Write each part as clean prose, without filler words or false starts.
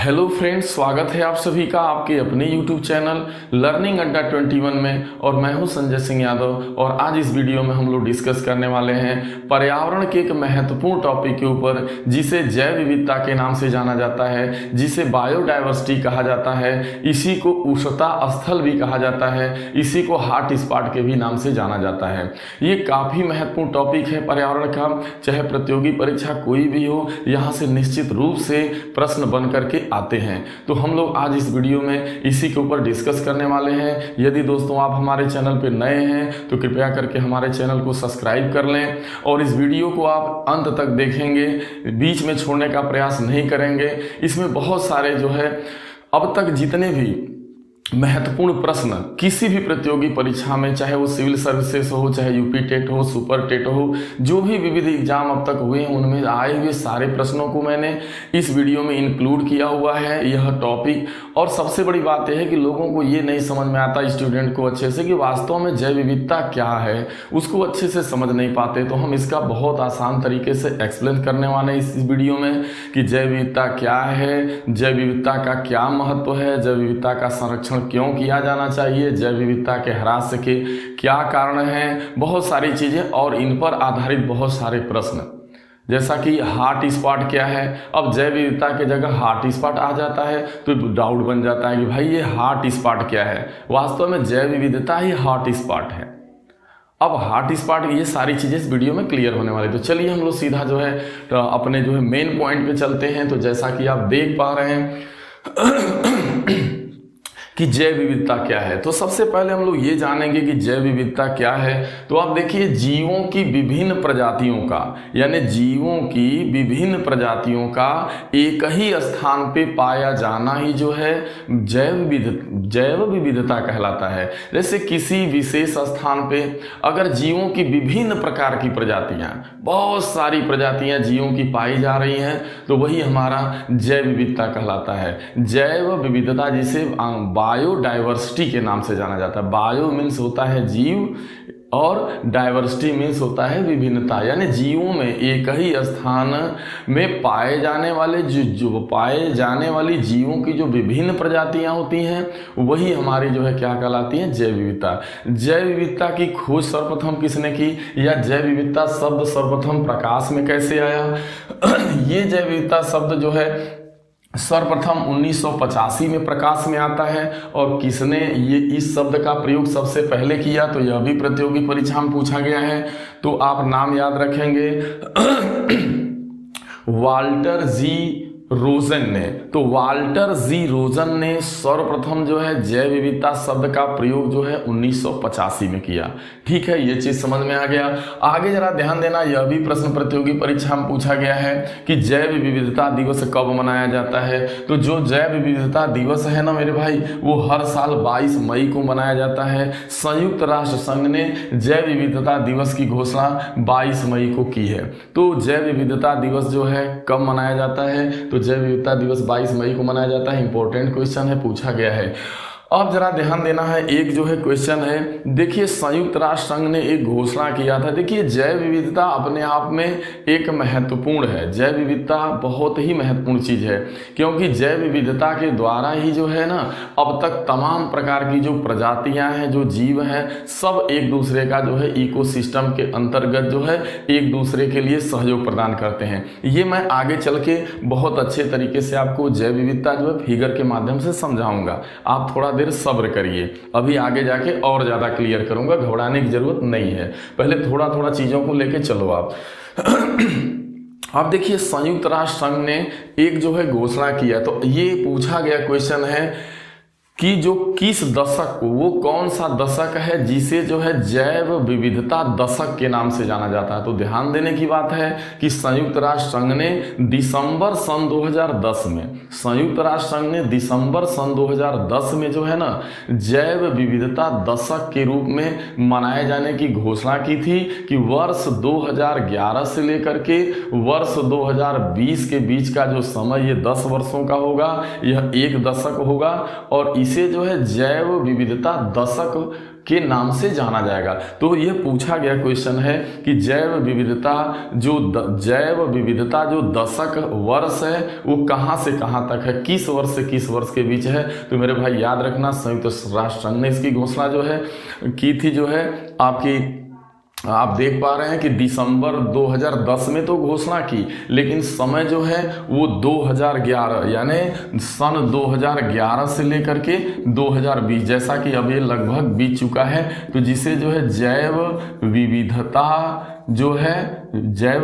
Hello friends, स्वागत है आप सभी का आपके अपने यूट्यूब चैनल लर्निंग अड्डा 21 में। और मैं हूं संजय सिंह यादव। और आज इस वीडियो में हम लोग डिस्कस करने वाले हैं पर्यावरण के एक महत्वपूर्ण टॉपिक के ऊपर, जिसे जैव विविधता के नाम से जाना जाता है, जिसे बायोडायवर्सिटी कहा जाता है, इसी को उष्णता स्थल भी कहा जाता है, इसी को हॉट स्पॉट के भी नाम से जाना जाता है। ये काफ़ी महत्वपूर्ण टॉपिक है पर्यावरण का। चाहे प्रतियोगी परीक्षा कोई भी हो, यहाँ से निश्चित रूप से प्रश्न बन करके आते हैं। तो हम लोग आज इस वीडियो में इसी के ऊपर डिस्कस करने वाले हैं। यदि दोस्तों आप हमारे चैनल पर नए हैं तो कृपया करके हमारे चैनल को सब्सक्राइब कर लें और इस वीडियो को आप अंत तक देखेंगे, बीच में छोड़ने का प्रयास नहीं करेंगे। इसमें बहुत सारे जो है अब तक जितने भी महत्वपूर्ण प्रश्न किसी भी प्रतियोगी परीक्षा में, चाहे वो सिविल सर्विसेज हो, चाहे यूपी टेट हो, सुपर टेट हो, जो भी विविध एग्जाम अब तक हुए उनमें आए हुए सारे प्रश्नों को मैंने इस वीडियो में इंक्लूड किया हुआ है यह टॉपिक। और सबसे बड़ी बात यह है कि लोगों को ये नहीं समझ में आता, स्टूडेंट को अच्छे से, कि वास्तव में जैव विविधता क्या है, उसको अच्छे से समझ नहीं पाते। तो हम इसका बहुत आसान तरीके से एक्सप्लेन करने वाले हैं इस वीडियो में कि जैव विविधता क्या है, जैव विविधता का क्या महत्व है, जैव विविधता का संरक्षण क्यों किया जाना चाहिए, जैव विविधता के ह्रास के क्या कारण हैं, बहुत सारी चीजें और इन पर आधारित बहुत सारे प्रश्न। जैसा कि हॉट स्पॉट क्या है, अब जैव विविधता की जगह हॉट स्पॉट आ जाता है तो डाउट बन जाता है कि भाई ये हॉट स्पॉट क्या है। वास्तव में जैव विविधता ही हॉट स्पॉट है। अब हॉट स्पॉट, ये सारी चीज़ें इस वीडियो में क्लियर होने वाली। तो चलिए हम लोग सीधा जो है अपने जो है मेन पॉइंट पे चलते हैं। तो जैसा कि आप देख पा रहे हैं कि जैव विविधता क्या है, तो सबसे पहले हम लोग ये जानेंगे कि जैव विविधता क्या है। तो आप देखिए, जीवों की विभिन्न प्रजातियों का, यानी जीवों की विभिन्न प्रजातियों का एक ही स्थान पे पाया जाना ही जो है जैव विविधता कहलाता है। जैसे किसी विशेष स्थान पे अगर जीवों की विभिन्न प्रकार की प्रजातियां, बहुत सारी प्रजातियां जीवों की पाई जा रही हैं, तो वही हमारा जैव विविधता कहलाता है। जैव विविधता जिसे बायोडायवर्सिटी के नाम से जाना जाता है। बायो मीन्स होता है जीव और डाइवर्सिटी मीन्स होता है विभिन्नता, यानी जीवों में एक ही स्थान में पाए जाने वाले जो पाए जाने वाली जीवों की जो विभिन्न प्रजातियां होती हैं, वही हमारी जो है क्या कहलाती हैं, जैव विविधता। जैव विविधता की खोज सर्वप्रथम किसने की, या जैव विविधता शब्द सर्वप्रथम प्रकाश में कैसे आया? ये जैव विविधता शब्द जो है सर्वप्रथम 1985 में प्रकाश में आता है। और किसने ये इस शब्द का प्रयोग सबसे पहले किया, तो यह भी प्रतियोगी परीक्षा में पूछा गया है। तो आप नाम याद रखेंगे, वाल्टर जी रोजन ने। तो वाल्टर जी रोजन ने सर्वप्रथम जो है जैव विविधता शब्द का प्रयोग जो है 1985 में किया। ठीक है, ये चीज समझ में आ गया। आगे जरा ध्यान देना, यह भी प्रश्न प्रतियोगी परीक्षा में पूछा गया है कि जैव विविधता दिवस कब मनाया जाता है। तो जो जैव विविधता दिवस है ना मेरे भाई, वो हर साल 22 मई को मनाया जाता है। संयुक्त राष्ट्र संघ ने जैव विविधता दिवस की घोषणा 22 मई को की है। तो जैव विविधता दिवस जो है कब मनाया जाता है, तो जैव विविधता दिवस 22 मई को मनाया जाता है। इंपॉर्टेंट क्वेश्चन है, पूछा गया है। अब जरा ध्यान देना है, एक जो है क्वेश्चन है, देखिए संयुक्त राष्ट्र संघ ने एक घोषणा किया था। देखिए जैव विविधता अपने आप में एक महत्वपूर्ण है। जैव विविधता बहुत ही महत्वपूर्ण चीज है, क्योंकि जैव विविधता के द्वारा ही जो है ना अब तक तमाम प्रकार की जो प्रजातियां हैं, जो जीव हैं, सब एक दूसरे का जो है इकोसिस्टम के अंतर्गत जो है एक दूसरे के लिए सहयोग प्रदान करते हैं। ये मैं आगे चल के बहुत अच्छे तरीके से आपको जैव विविधता जो है फिगर के माध्यम से समझाऊंगा। आप थोड़ा देर सब्र करिए, अभी आगे जाके और ज्यादा क्लियर करूंगा, घबराने की जरूरत नहीं है। पहले थोड़ा थोड़ा चीजों को लेके चलो आप। अब देखिए, संयुक्त राष्ट्र संघ ने एक जो है घोषणा किया, तो ये पूछा गया क्वेश्चन है कि जो किस दशक को, वो कौन सा दशक है जिसे जो है जैव विविधता दशक के नाम से जाना जाता है। तो ध्यान देने की बात है कि संयुक्त राष्ट्र संघ ने दिसंबर सन 2010 में, संयुक्त राष्ट्र संघ ने दिसंबर सन 2010 में जो है ना जैव विविधता दशक के रूप में मनाए जाने की घोषणा की थी कि वर्ष 2011 से लेकर के वर्ष 2020 के बीच का जो समय, ये 10 वर्षों का होगा, यह एक दशक होगा। और इसे जो है जैव विविधता दशक के नाम से जाना जाएगा। तो यह पूछा गया क्वेश्चन है कि जैव विविधता जो दशक वर्ष है वो कहाँ से कहाँ तक है, किस वर्ष से किस वर्ष के बीच है। तो मेरे भाई याद रखना, संयुक्त राष्ट्र संघ ने इसकी घोषणा जो है की थी, जो है आप देख पा रहे हैं कि दिसंबर 2010 में तो घोषणा की, लेकिन समय जो है वो 2011 यानी सन 2011 से लेकर के 2020, जैसा कि अब ये लगभग बीत चुका है। तो जिसे जो है जैव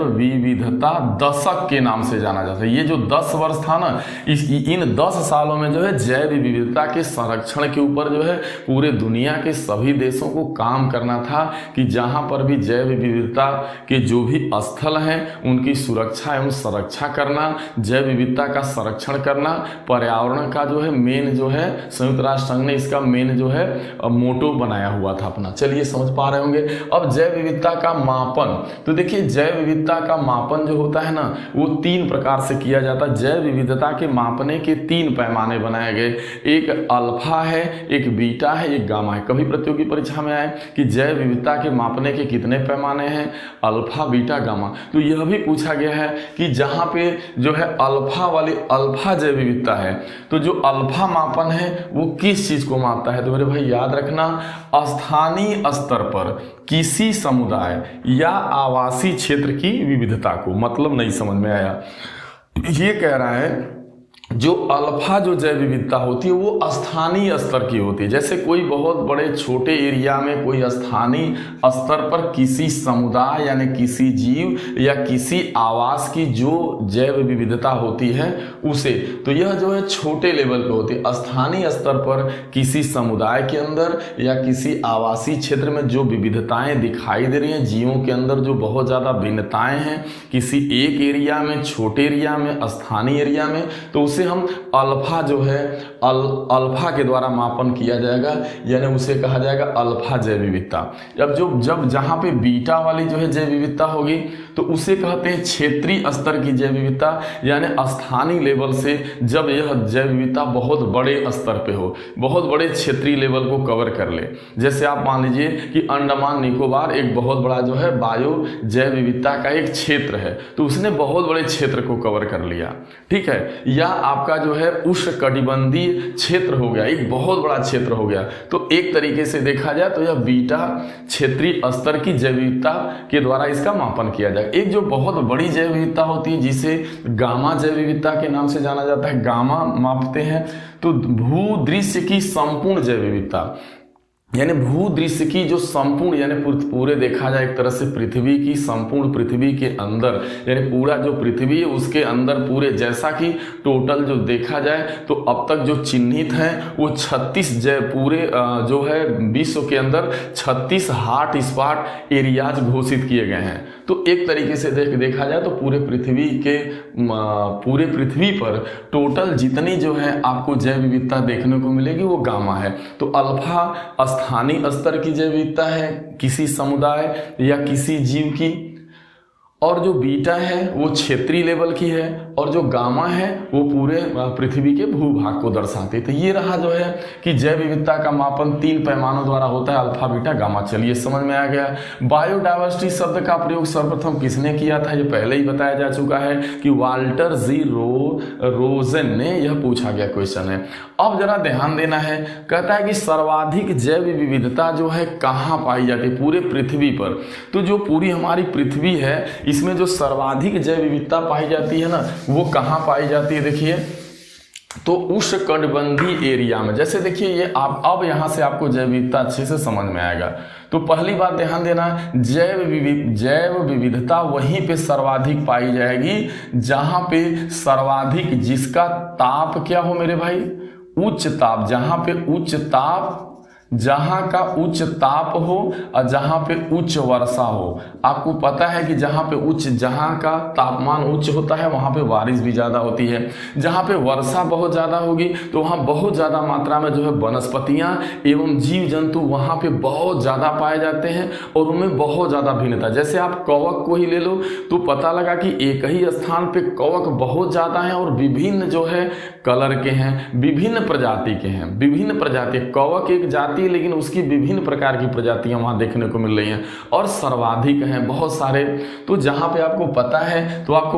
विविधता दशक के नाम से जाना जाता है। ये जो 10 वर्ष था ना, इन 10 सालों में जो है जैव विविधता के संरक्षण के ऊपर जो है पूरे दुनिया के सभी देशों को काम करना था कि जहां पर भी जैव विविधता के जो भी स्थल हैं उनकी सुरक्षा एवं संरक्षा करना, जैव विविधता का संरक्षण करना, पर्यावरण का जो है मेन जो है संयुक्त राष्ट्र संघ ने इसका मेन जो है मोटो बनाया हुआ था अपना। चलिए समझ पा रहे होंगे। अब जैव विविधता का मापन, तो देखिए जैव विविधता का मापन जो होता है ना वो 3 प्रकार से किया जाता है। जैव विविधता के मापने के 3 पैमाने बनाए गए, एक अल्फा है, एक बीटा है, एक गामा है। कभी प्रतियोगी परीक्षा में आए कि जैव विविधता के मापने के कितने पैमाने हैं, अल्फा, बीटा, गामा। तो यह भी पूछा गया है कि जहां पे जो है अल्फा जैव विविधता है, तो जो अल्फा मापन है वो किस चीज को मापता है। तो मेरे भाई याद रखना, स्थानीय स्तर पर किसी समुदाय या आवासीय क्षेत्र की विविधता को, मतलब नहीं समझ में आया। ये कह रहा है जो अल्फा जो जैव विविधता होती है वो स्थानीय स्तर की होती है। जैसे कोई बहुत बड़े छोटे एरिया में कोई स्थानीय स्तर पर किसी समुदाय यानी किसी जीव या किसी आवास की जो जैव विविधता होती है उसे, तो यह जो है छोटे लेवल पे होती है। स्थानीय स्तर पर किसी समुदाय के अंदर या किसी आवासीय क्षेत्र में जो विविधताएं दिखाई दे रही हैं, जीवों के अंदर जो बहुत ज़्यादा भिन्नताएं हैं किसी एक एरिया में, छोटे एरिया में, स्थानीय एरिया में, तो उसे हम अल्फा जो है अल्फा के द्वारा मापन किया जाएगा, यानी उसे कहा जाएगा अल्फा जैव विविधता। जब जहां पे बीटा वाली जो है जैव विविधता होगी तो उसे कहते हैं क्षेत्रीय स्तर की जैव विविधता, यानी स्थानीय लेवल से जब यह जैव विविधता बहुत बड़े स्तर पे हो, बहुत बड़े क्षेत्रीय लेवल को कवर कर ले। जैसे आप मान लीजिए कि अंडमान निकोबार एक बहुत बड़ा जो है बायो जैव विविधता का एक क्षेत्र है, तो उसने बहुत बड़े क्षेत्र को कवर कर लिया, ठीक है। या आपका जो है उष्णकटिबंधीय क्षेत्र हो गया, एक बहुत बड़ा क्षेत्र हो गया। तो एक तरीके से देखा जाए तो यह बीटा क्षेत्रीय स्तर की जैव विविधता के द्वारा इसका मापन किया जाए। एक जो बहुत बड़ी जैव विविधता होती है जिसे गामा जैव विविधता के नाम से जाना जाता है, गामा मापते हैं तो भूदृश्य की संपूर्ण जैव विविधता, यानी भूदृश्य की जो संपूर्ण, यानी पूरे देखा जाए एक तरह से पृथ्वी की संपूर्ण, पृथ्वी के अंदर यानी पूरा जो पृथ्वी है उसके अंदर पूरे, जैसा कि टोटल जो देखा जाए तो अब तक जो चिन्हित हैं वो 36 पूरे जो है विश्व के अंदर 36 हॉट स्पॉट एरियाज घोषित किए गए हैं। तो एक तरीके से देखा जाए तो पूरे पृथ्वी पर टोटल जितनी जो है आपको जैव विविधता देखने को मिलेगी वो गामा है। तो अल्फा स्थानीय स्तर की जैव विविधता है किसी समुदाय या किसी जीव की, और जो बीटा है वो क्षेत्रीय लेवल की है, और जो गामा है वो पूरे पृथ्वी के भूभाग को दर्शाती है। तो ये रहा जो है कि जैव विविधता का मापन 3 पैमानों द्वारा होता है, अल्फा, बीटा, गामा। चलिए समझ में आ गया। बायोडायवर्सिटी शब्द का प्रयोग सर्वप्रथम किसने किया था, ये पहले ही बताया जा चुका है कि वाल्टर जी रोजेन ने, यह पूछा गया क्वेश्चन है। अब जरा ध्यान देना है, कहता है कि सर्वाधिक जैव विविधता जो है कहाँ पाई जाती है, पूरे पृथ्वी पर। तो जो पूरी हमारी पृथ्वी है इसमें जो सर्वाधिक जैव विविधता पाई जाती है ना वो कहाँ पाई जाती है, देखिए तो उष्णकटिबंधीय एरिया में। जैसे देखिए ये आप अब यहाँ से आपको जैव विविधता अच्छे से समझ में आएगा। तो पहली बात ध्यान देना, जैव विविधता वहीं पे सर्वाधिक पाई जाएगी जहां पे सर्वाधिक, जिसका ताप क्या हो मेरे भाई, उच्च ताप, जहां पे उच्च ताप जहां का उच्च ताप हो और जहां पे उच्च वर्षा हो। आपको पता है कि जहां का तापमान उच्च होता है वहां पे बारिश भी ज्यादा होती है। जहां पे वर्षा बहुत ज्यादा होगी तो वहां बहुत ज्यादा मात्रा में जो है वनस्पतियां एवं जीव जंतु वहां पे बहुत ज्यादा पाए जाते हैं और उनमें बहुत ज्यादा भिन्नता। जैसे आप कवक को ही ले लो तो पता लगा कि एक ही स्थान पे कवक बहुत ज्यादा है और विभिन्न जो है कलर के हैं, विभिन्न प्रजाति के हैं। विभिन्न प्रजाति, कवक एक जाति है लेकिन उसकी विभिन्न प्रकार की प्रजातियां वहां देखने को मिल रही हैं और सर्वाधिक हैं बहुत सारे। तो जहां पे आपको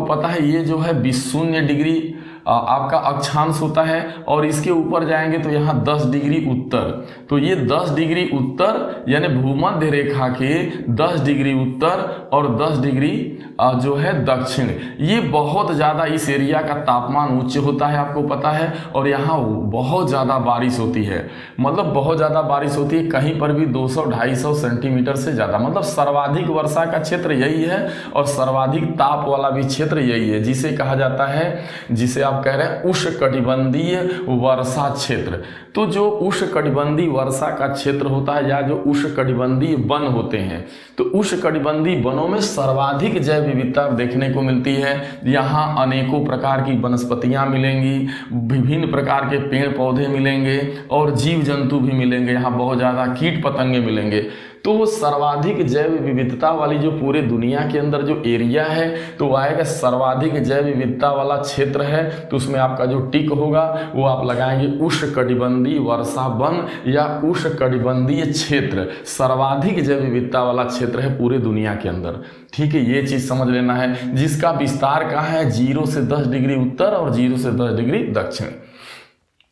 पता है ये जो है 0 डिग्री आपका अक्षांश होता है और इसके ऊपर जाएंगे तो यहाँ 10 डिग्री उत्तर। तो ये 10 डिग्री उत्तर यानी भूमध्य रेखा के 10 डिग्री उत्तर और 10 डिग्री जो है दक्षिण, ये बहुत ज़्यादा इस एरिया का तापमान उच्च होता है आपको पता है। और यहाँ बहुत ज़्यादा बारिश होती है, मतलब बहुत ज़्यादा बारिश होती है, कहीं पर भी 200-250 सेंटीमीटर से ज़्यादा। मतलब सर्वाधिक वर्षा का क्षेत्र यही है और सर्वाधिक ताप वाला भी क्षेत्र यही है, जिसे कहा जाता है, जिसे आप कह रहे हैं उष्णकटिबंधीय वर्षा क्षेत्र। तो जो उष्णकटिबंधीय वर्षा का क्षेत्र होता है या जो उष्णकटिबंधीय वन होते हैं, तो उष्णकटिबंधीय वनों में सर्वाधिक जैव विविधता देखने को मिलती है। यहाँ अनेकों प्रकार की वनस्पतियां मिलेंगी, विभिन्न प्रकार के पेड़ पौधे मिलेंगे और जीव जंतु भी मिलेंगे। यहाँ बहुत ज़्यादा कीट पतंगे मिलेंगे। तो वो सर्वाधिक जैव विविधता वाली जो पूरे दुनिया के अंदर जो एरिया है तो वो आएगा सर्वाधिक जैव विविधता वाला क्षेत्र है। तो उसमें आपका जो टिक होगा वो आप लगाएंगे उष्णकटिबंधीय वर्षा वन या उष्णकटिबंधीय क्षेत्र। सर्वाधिक जैव विविधता वाला क्षेत्र है पूरे दुनिया के अंदर। ठीक है, ये चीज समझ लेना है, जिसका विस्तार कहाँ है 0 से 10 डिग्री उत्तर और 0 से 10 डिग्री दक्षिण।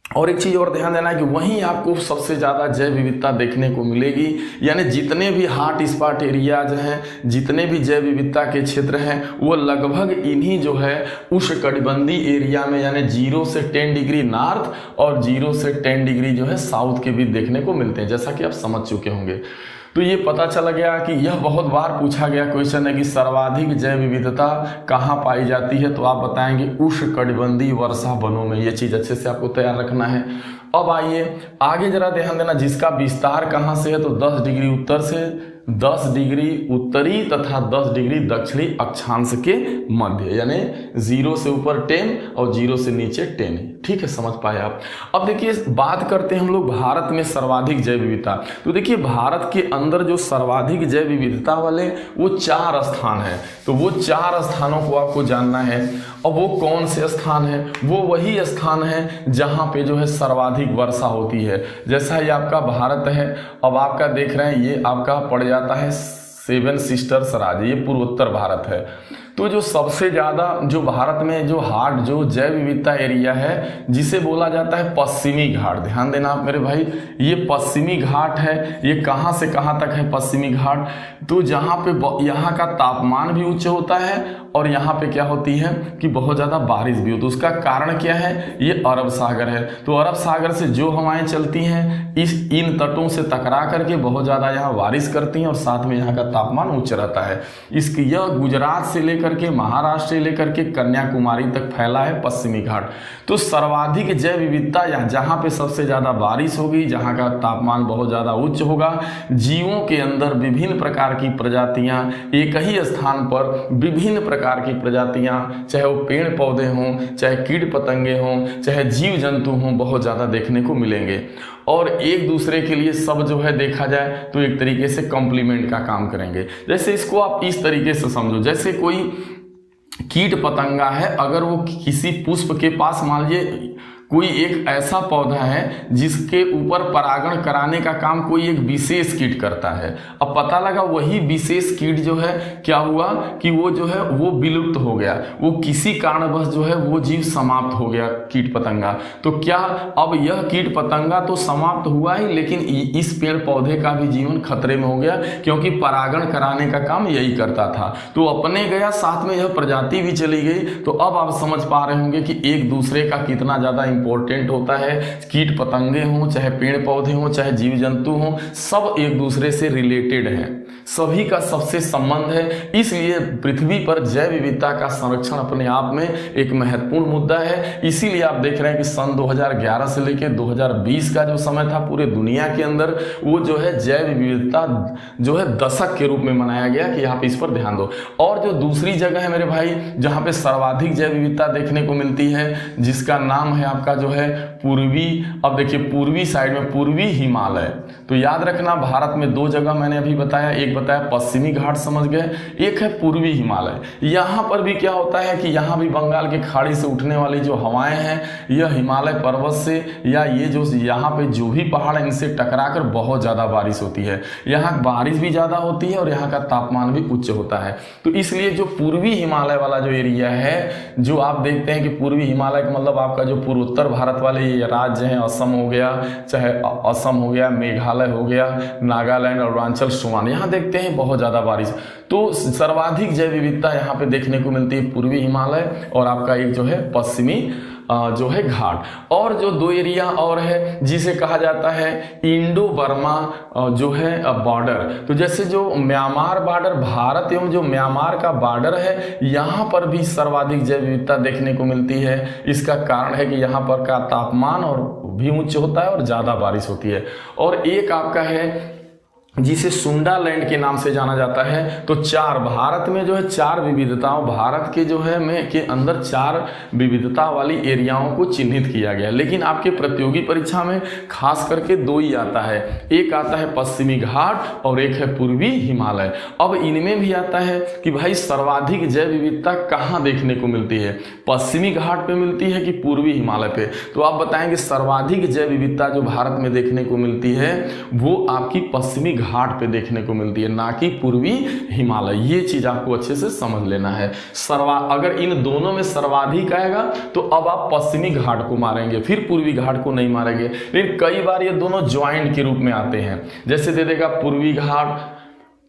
और एक चीज और ध्यान देना है कि वहीं आपको सबसे ज्यादा जैव विविधता देखने को मिलेगी। यानी जितने भी हॉट स्पॉट एरियाज हैं, जितने भी जैव विविधता के क्षेत्र हैं, वो लगभग इन्हीं जो है उष्णकटिबंधीय एरिया में यानी 0 से 10 डिग्री नॉर्थ और 0 से 10 डिग्री जो है साउथ के बीच देखने को मिलते हैं, जैसा कि आप समझ चुके होंगे। तो ये पता चल गया कि यह बहुत बार पूछा गया क्वेश्चन है कि सर्वाधिक जैव विविधता कहाँ पाई जाती है, तो आप बताएंगे उष्णकटिबंधीय वर्षा वनों में। ये चीज अच्छे से आपको तैयार रखना है। अब आइए आगे जरा ध्यान देना, जिसका विस्तार कहाँ से है तो 10 डिग्री उत्तर से 10 डिग्री उत्तरी तथा 10 डिग्री दक्षिणी अक्षांश के मध्य, यानी 0 से ऊपर 10 और 0 से नीचे 10। ठीक है, समझ पाए आप। अब देखिए बात करते हैं हम लोग भारत में सर्वाधिक जैव विविधता। तो देखिए भारत के अंदर जो सर्वाधिक जैव विविधता वाले वो 4 स्थान है। तो वो 4 स्थानों को आपको जानना है। और वो कौन से स्थान है? वो वही स्थान है जहाँ पे जो है सर्वाधिक वर्षा होती है। जैसा ये आपका भारत है, अब आपका देख रहे हैं ये आपका पड़ जाता है 7 सिस्टर्स राज्य, ये पूर्वोत्तर भारत है। तो जो सबसे ज़्यादा जो भारत में जो हार्ड जो जैव विविधता एरिया है जिसे बोला जाता है पश्चिमी घाट। ध्यान देना आप मेरे भाई, ये पश्चिमी घाट है। ये कहाँ से कहाँ तक है पश्चिमी घाट? तो जहाँ पे यहाँ का तापमान भी उच्च होता है और यहाँ पे क्या होती है कि बहुत ज़्यादा बारिश भी होती है। उसका कारण क्या है? ये अरब सागर है। तो अरब सागर से जो हवाएं चलती हैं इन तटों से टकरा करके बहुत ज़्यादा यहाँ बारिश करती हैं और साथ में यहाँ का तापमान उच्च रहता है। इसकी यह गुजरात से लेकर के महाराष्ट्र से लेकर के कन्याकुमारी तक फैला है पश्चिमी घाट। तो सर्वाधिक जैव विविधता यहाँ जहाँ पे सबसे ज़्यादा बारिश होगी, जहाँ का तापमान बहुत ज़्यादा उच्च होगा, जीवों के अंदर विभिन्न प्रकार की प्रजातियाँ एक ही स्थान पर विभिन्न प्रकार की प्रजातियाँ, चाहे वो पेड़ पौधे हों, चाहे कीट पतंगे हों, चाहे जीव जंतु हों, बहुत ज़्यादा देखने को मिलेंगे। और एक दूसरे के लिए सब जो है देखा जाए तो एक तरीके से कॉम्प्लीमेंट का काम करेंगे। जैसे इसको आप इस तरीके से समझो, जैसे कोई कीट पतंगा है, अगर वो किसी पुष्प के पास मान लीजिए कोई एक ऐसा पौधा है जिसके ऊपर परागण कराने का काम कोई एक विशेष कीट करता है। अब पता लगा वही विशेष कीट जो है क्या हुआ कि वो जो है वो विलुप्त हो गया, वो किसी कारणवश जो है वो जीव समाप्त हो गया कीट पतंगा। तो क्या अब यह कीट पतंगा तो समाप्त हुआ ही, लेकिन इस पेड़ पौधे का भी जीवन खतरे में हो गया क्योंकि परागण कराने का काम यही करता था। तो अपने गया, साथ में यह प्रजाति भी चली गई। तो अब आप समझ पा रहे होंगे कि एक दूसरे का कितना ज़्यादा इंपॉर्टेंट होता है। कीट पतंगे हों, चाहे पेड़ पौधे हों, चाहे जीव जंतु हों, सब एक दूसरे से रिलेटेड हैं। सभी का सबसे संबंध है। इसलिए पृथ्वी पर जैव विविधता का संरक्षण अपने आप में एक महत्वपूर्ण मुद्दा है। इसीलिए आप देख रहे हैं कि सन 2011 से लेकर 2020 का जो समय था पूरे दुनिया के अंदर, वो जो है जैव विविधता जो है दशक के रूप में मनाया गया कि आप इस पर ध्यान दो। और जो दूसरी जगह है मेरे भाई जहाँ पे सर्वाधिक जैव विविधता देखने को मिलती है, जिसका नाम है आपका जो है पूर्वी, अब देखिए पूर्वी साइड में पूर्वी हिमालय। तो याद रखना भारत में दो जगह मैंने अभी बताया, एक बताया पश्चिमी घाट समझ गए, एक है पूर्वी हिमालय। यहाँ पर भी क्या होता है कि यहाँ भी बंगाल की खाड़ी से उठने वाली जो हवाएं हैं, यह हिमालय पर्वत से या ये जो यहाँ पे जो भी पहाड़ है इनसे टकराकर बहुत ज़्यादा बारिश होती है। यहाँ बारिश भी ज़्यादा होती है और यहाँ का तापमान भी उच्च होता है। तो इसलिए जो पूर्वी हिमालय वाला जो एरिया है, जो आप देखते हैं कि पूर्वी हिमालय का मतलब आपका जो पूर्वोत्तर भारत वाले ये राज्य हैं, असम हो गया, चाहे असम हो गया, मेघालय हो गया, नागालैंड, अरुणाचल, सोमान, यहाँ देखते हैं बहुत ज़्यादा बारिश। तो सर्वाधिक जैव विविधता यहाँ पे देखने को मिलती है पूर्वी हिमालय और आपका एक जो है पश्चिमी जो है घाट। और जो दो एरिया और है जिसे कहा जाता है इंडो बर्मा जो है बॉर्डर। तो जैसे जो म्यांमार बॉर्डर, भारत एवं जो म्यांमार का बॉर्डर है, यहाँ पर भी सर्वाधिक जैव विविधता देखने को मिलती है। इसका कारण है कि यहाँ पर का तापमान और भी उच्च होता है और ज़्यादा बारिश होती है। और एक आपका है जिसे सुंडालैंड के नाम से जाना जाता है। तो चार भारत में जो है चार विविधताओं, भारत के जो है में के अंदर चार विविधता वाली एरियाओं को चिन्हित किया गया, लेकिन आपके प्रतियोगी परीक्षा में खास करके दो ही आता है, एक आता है पश्चिमी घाट और एक है पूर्वी हिमालय। अब इनमें भी आता है कि भाई सर्वाधिक जैव विविधता कहाँ देखने को मिलती है, पश्चिमी घाट पे मिलती है कि पूर्वी हिमालय पे। तो आप बताएंगे सर्वाधिक जैव विविधता जो भारत में देखने को मिलती है वो आपकी पश्चिमी घाट पे देखने को मिलती है, ना कि पूर्वी हिमालय। ये चीज आपको अच्छे से समझ लेना है। अगर इन दोनों में सर्वाधिक आएगा तो अब आप पश्चिमी घाट को मारेंगे, फिर पूर्वी घाट को नहीं मारेंगे। लेकिन कई बार ये दोनों ज्वाइंट के रूप में आते हैं, जैसे दे देगा पूर्वी घाट,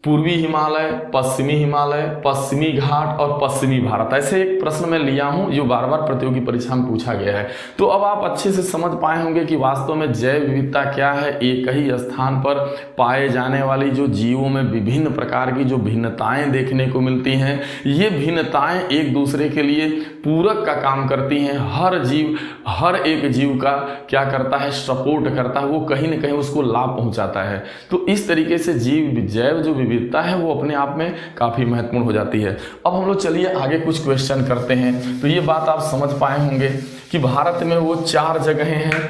पूर्वी हिमालय, पश्चिमी घाट और पश्चिमी भारत। ऐसे एक प्रश्न मैं लिया हूं जो बार बार प्रतियोगी परीक्षा में पूछा गया है। तो अब आप अच्छे से समझ पाए होंगे कि वास्तव में जैव विविधता क्या है। एक ही स्थान पर पाए जाने वाली जो जीवों में विभिन्न प्रकार की जो भिन्नताएं देखने को मिलती हैं, ये भिन्नताएं एक दूसरे के लिए पूरक का काम करती हैं। हर जीव, हर एक जीव का क्या करता है, सपोर्ट करता है, वो कहीं ना कहीं उसको लाभ पहुंचाता है। तो इस तरीके से जैव जो विविधता है वो अपने आप में काफी महत्वपूर्ण हो जाती है। अब हम लोग चलिए आगे कुछ क्वेश्चन करते हैं। तो ये बात आप समझ पाए होंगे कि भारत में वो चार जगहें हैं।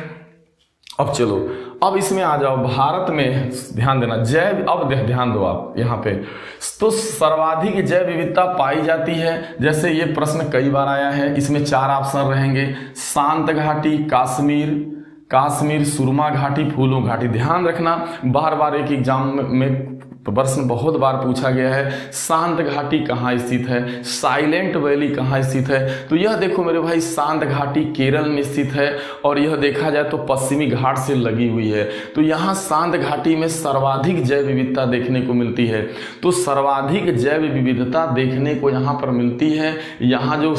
अब चलो अब इसमें आ जाओ, भारत में ध्यान देना जैव, अब ध्यान दो आप यहाँ पे। तो सर्वाधिक जैव विविधता पाई जाती है, जैसे ये प्रश्न कई बार आया है, इसमें चार ऑप्शन रहेंगे, शांत घाटी, काश्मीर, सुरमा घाटी, फूलों घाटी। ध्यान रखना बार बार एक एग्जाम में प्रश्न बहुत बार पूछा गया है, शांत घाटी कहाँ स्थित है, साइलेंट वैली कहाँ स्थित है। तो यह देखो मेरे भाई शांत घाटी केरल में स्थित है और यह देखा जाए तो पश्चिमी घाट से लगी हुई है। तो यहाँ शांत घाटी में सर्वाधिक जैव विविधता देखने को मिलती है। तो सर्वाधिक जैव विविधता देखने को यहाँ पर मिलती है। यहाँ जो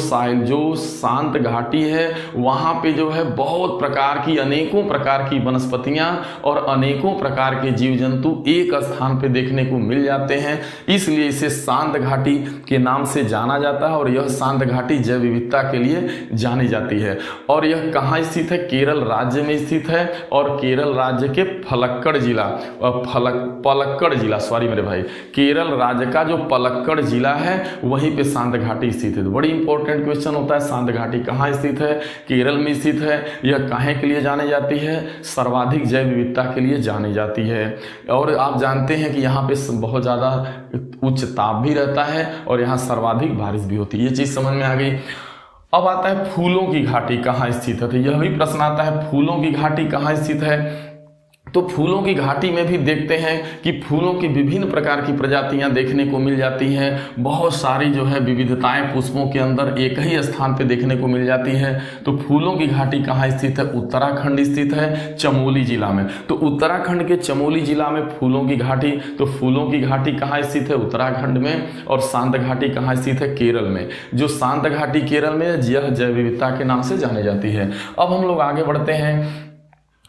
शांत घाटी है वहाँ पे जो है बहुत प्रकार की, अनेकों प्रकार की वनस्पतियाँ और अनेकों प्रकार के जीव जंतु एक स्थान पे देखने को मिल जाते हैं। इसलिए इसे शांत घाटी के नाम से जाना जाता है और यह शांत घाटी जैव विविधता के लिए जानी जाती है। और यह कहाँ स्थित है, केरल राज्य में स्थित है और केरल राज्य के पलक्कड़ जिला, सॉरी मेरे भाई, केरल राज्य का जो पलक्कड़ जिला है वहीं पे शांत घाटी स्थित है। तो बड़ी इंपॉर्टेंट क्वेश्चन होता है, शांत घाटी कहाँ स्थित है, केरल में स्थित है। यह काहे के लिए जानी जाती है, सर्वाधिक जैव विविधता के लिए जानी जाती है। और आप जानते हैं कि यहाँ पे बहुत ज़्यादा उच्च ताप भी रहता है और यहाँ सर्वाधिक बारिश भी होती है। ये चीज़ समझ में आ गई। अब आता है फूलों की घाटी कहाँ स्थित है। तो यह भी प्रश्न आता है, फूलों की घाटी कहाँ स्थित है। तो फूलों की घाटी में भी देखते हैं कि फूलों की विभिन्न प्रकार की प्रजातियां देखने को मिल जाती हैं। बहुत सारी जो है विविधताएं पुष्पों के अंदर एक ही स्थान पे देखने को मिल जाती है। तो फूलों की घाटी कहाँ स्थित है, उत्तराखंड स्थित है, चमोली जिला में। तो उत्तराखंड के चमोली जिला में फूलों की घाटी। तो फूलों की घाटी कहाँ स्थित है, उत्तराखंड में। और शांत घाटी कहाँ स्थित है, केरल में। जो शांत घाटी केरल में, यह जैव विविधता के नाम से जानी जाती है। अब हम लोग आगे बढ़ते हैं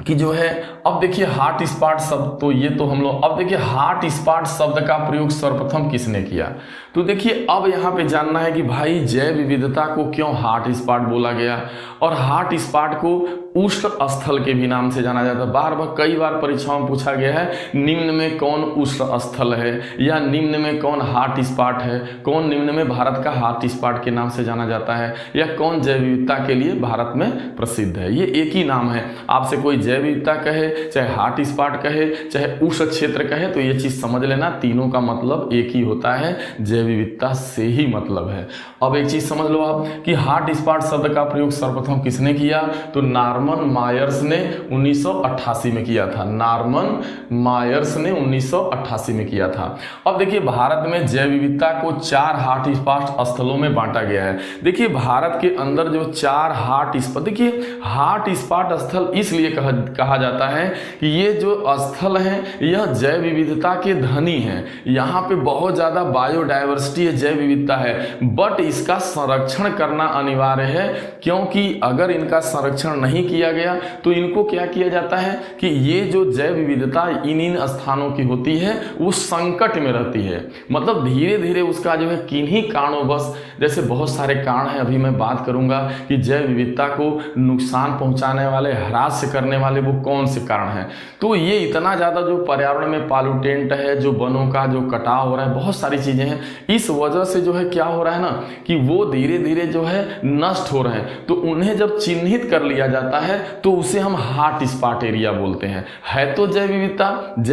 कि जो है, अब देखिए हॉट स्पॉट शब्द, तो ये तो हम लोग, अब देखिए हॉट स्पॉट शब्द का प्रयोग सर्वप्रथम किसने किया। तो देखिए अब यहाँ पे जानना है कि भाई जैव विविधता को क्यों हॉट स्पॉट बोला गया, और हॉट स्पॉट को उष्ण स्थल के भी नाम से जाना जाता है। बार बार कई बार परीक्षाओं में पूछा गया है, निम्न में कौन उष्ण स्थल है, या निम्न में कौन हॉट स्पॉट है, कौन निम्न में भारत का हॉट स्पॉट के नाम से जाना जाता है, या कौन जैव विविधता के लिए भारत में प्रसिद्ध है। ये एक ही नाम है। आपसे कोई जैव विविधता कहे, चाहे हॉट स्पॉट कहे, चाहे उष्ण क्षेत्र कहे, तो ये चीज समझ लेना, तीनों का मतलब एक ही होता है, जैव विविधता से ही मतलब है। अब एक चीज समझ लो आप कि हॉट स्पॉट शब्द का प्रयोग सर्वप्रथम किसने किया, तो नॉर्मन मायर्स ने 1988 में किया था। नॉर्मन मायर्स ने 1988 में किया था। अब देखिए भारत में जैव विविधता को 4 हॉट स्पॉट स्थलों में बांटा गया है। देखिए भारत के अंदर जो 4 हॉट स्पॉट, देखिए हॉट स्पॉट स्थल इसलिए कहा जाता है कि ये जो स्थल हैं यह जैव विविधता के धनी हैं। यहाँ पे बहुत ज़्यादा बायोडाइवर्सिटी है, जैव विविधता है, बट इसका संरक्षण करना अनिवार्य है, क्योंकि अगर इनका संरक्षण नहीं किया गया तो इनको क्या किया जाता है कि ये जो जैव विविधता इन स्थानों की होती है वो संकट में रहती है। मतलब धीरे धीरे उसका जो है किन्हीं कारणों, जैसे बहुत सारे कारण हैं, अभी मैं बात करूंगा कि जैव विविधता को नुकसान पहुंचाने वाले, ह्रास करने वाले वो कौन से कारण हैं। तो ये इतना ज़्यादा जो पर्यावरण में पॉल्यूटेंट है, जो वनों का जो कटाव हो रहा है, बहुत सारी चीज़ें हैं, इस वजह से जो है क्या हो रहा है ना कि वो धीरे धीरे जो है नष्ट हो रहे हैं। तो उन्हें जब चिन्हित कर लिया जाता है तो उसे हम हॉट स्पॉट एरिया बोलते हैं। है तो जैव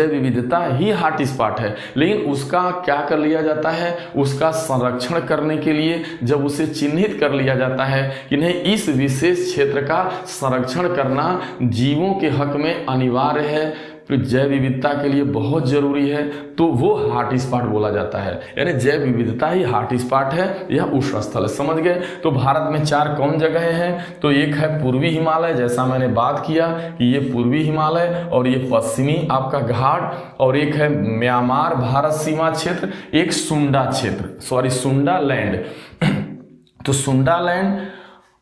विविधता ही हॉट स्पॉट है, लेकिन उसका क्या कर लिया जाता है, उसका संरक्षण करने के लिए जब उसे चिन्हित कर लिया जाता है कि नहीं, इस विशेष क्षेत्र का संरक्षण करना जीवों के हक में अनिवार्य है, तो जैव विविधता के लिए बहुत जरूरी है, तो वो हॉट स्पॉट बोला जाता है। यानी जैव विविधता ही हॉट स्पॉट है, यह उष्ण स्थल है। समझ गए। तो भारत में 4 कौन जगह हैं, तो एक है पूर्वी हिमालय, जैसा मैंने बात किया कि ये पूर्वी हिमालय, और ये पश्चिमी आपका घाट, और एक है म्यांमार भारत सीमा क्षेत्र, एक सुंडा क्षेत्र, सुंडा लैंड तो सुंडा लैंड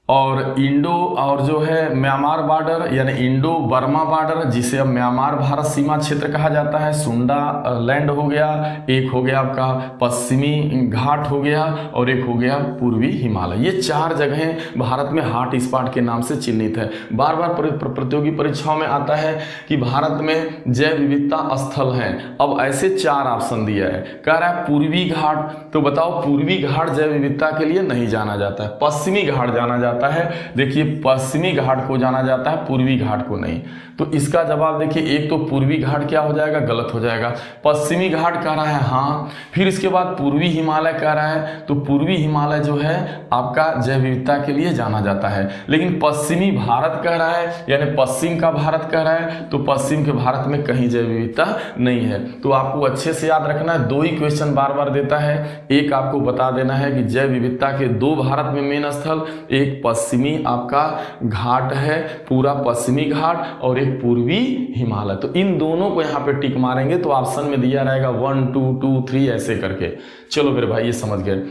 और इंडो, और जो है म्यांमार बॉर्डर यानी इंडो बर्मा बॉर्डर, जिसे अब म्यांमार भारत सीमा क्षेत्र कहा जाता है, सुंडा लैंड हो गया, एक हो गया आपका पश्चिमी घाट हो गया, और एक हो गया पूर्वी हिमालय। ये 4 जगहें भारत में हॉट स्पॉट के नाम से चिन्हित है। बार बार प्रतियोगी परीक्षाओं में आता है कि भारत में जैव विविधता स्थल हैं। अब ऐसे 4 ऑप्शन दिया है, कह रहा है पूर्वी घाट, तो बताओ पूर्वी घाट जैव विविधता के लिए नहीं जाना जाता है, पश्चिमी घाट जाना जाता है। देखिए पश्चिमी घाट को जाना जाता है, पूर्वी घाट को नहीं। तो इसका जवाब देखिए, एक तो पूर्वी घाट क्या हो जाएगा, गलत हो जाएगा। पश्चिमी घाट कह रहा है हाँ, फिर इसके बाद पूर्वी हिमालय कह रहा है, तो पूर्वी हिमालय जो है आपका जैव विविधता के लिए जाना जाता है। लेकिन पश्चिमी भारत कह रहा है, यानी पश्चिम का भारत कह रहा है, तो पश्चिम के भारत में कहीं जैव विविधता नहीं है। तो आपको अच्छे से याद रखना है, 2 ही क्वेश्चन बार बार देता है। एक आपको बता देना है कि जैव विविधता के 2 भारत में मेन स्थल, एक पश्चिमी आपका घाट है, पूरा पश्चिमी घाट, और एक पूर्वी हिमालय। तो इन दोनों को यहाँ पे टिक मारेंगे तो ऑप्शन में दिया रहेगा 1 2 2 3 ऐसे करके। चलो फिर भाई ये समझ गए।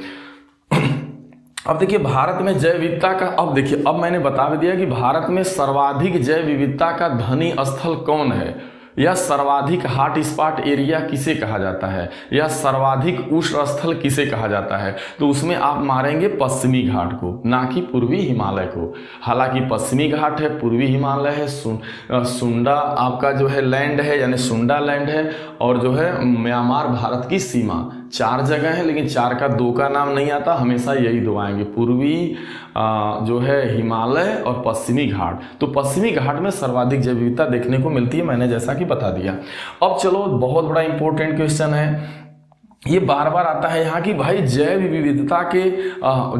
अब देखिए भारत में जैव विविधता का, अब देखिए अब मैंने बता भी दिया कि भारत में सर्वाधिक जैव विविधता का धनी स्थल कौन है, या सर्वाधिक हॉट स्पॉट एरिया किसे कहा जाता है, या सर्वाधिक उष्ण स्थल किसे कहा जाता है। तो उसमें आप मारेंगे पश्चिमी घाट को, ना कि पूर्वी हिमालय को। हालांकि पश्चिमी घाट है, पूर्वी हिमालय है, सुंडा आपका जो है लैंड है, यानी सुंडा लैंड है, और जो है म्यांमार भारत की सीमा। 4 जगह है, लेकिन 4 का 2 का नाम नहीं आता, हमेशा यही 2 आएंगे, पूर्वी जो है हिमालय और पश्चिमी घाट। तो पश्चिमी घाट में सर्वाधिक जैव विविधता देखने को मिलती है, मैंने जैसा कि बता दिया। अब चलो बहुत बड़ा इंपॉर्टेंट क्वेश्चन है, ये बार बार आता है यहाँ की भाई जैव विविधता के